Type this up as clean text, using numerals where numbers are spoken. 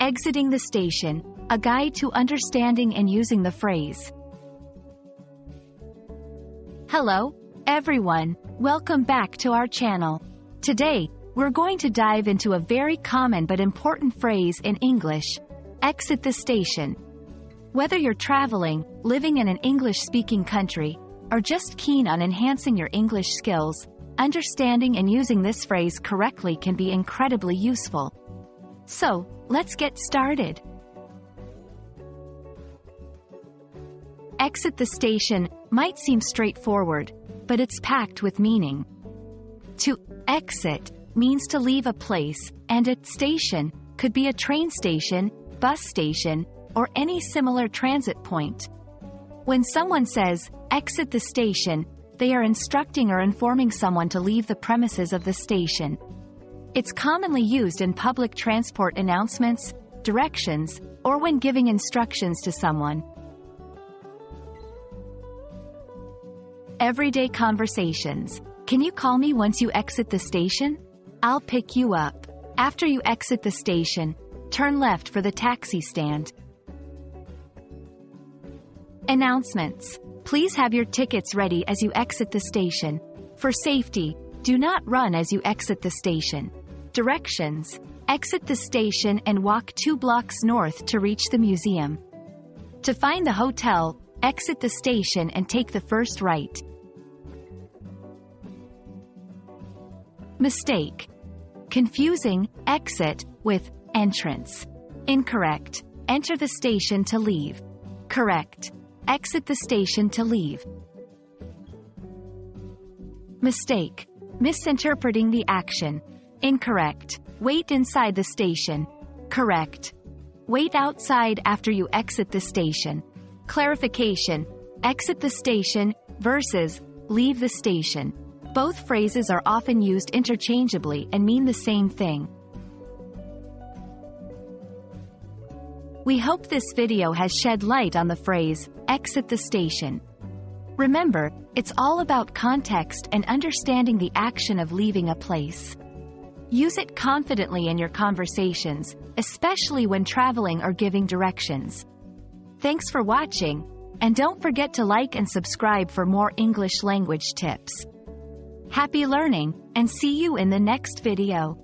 Exiting the station, a guide to understanding and using the phrase. Hello, everyone, welcome back to our channel. Today, we're going to dive into a very common but important phrase in English: exit the station. Whether you're traveling, living in an English-speaking country, or just keen on enhancing your English skills, understanding and using this phrase correctly can be incredibly useful. So, let's get started. Exit the station might seem straightforward, but it's packed with meaning. To exit means to leave a place, and a station could be a train station, bus station, or any similar transit point. When someone says, exit the station, they are instructing or informing someone to leave the premises of the station. It's commonly used in public transport announcements, directions, or when giving instructions to someone. Everyday conversations. Can you call me once you exit the station? I'll pick you up. After you exit the station, turn left for the taxi stand. Announcements. Please have your tickets ready as you exit the station. For safety, do not run as you exit the station. Directions. Exit the station and walk 2 blocks north to reach the museum. To find the hotel, exit the station and take the first right. Mistake. Confusing exit with entrance. Incorrect. Enter the station to leave. Correct. Exit the station to leave. Mistake. Misinterpreting the action. Incorrect. Wait inside the station. Correct. Wait outside after you exit the station. Clarification. Exit the station versus leave the station. Both phrases are often used interchangeably and mean the same thing. We hope this video has shed light on the phrase, exit the station. Remember, it's all about context and understanding the action of leaving a place. Use it confidently in your conversations, especially when traveling or giving directions. Thanks for watching, and don't forget to like and subscribe for more English language tips. Happy learning, and see you in the next video.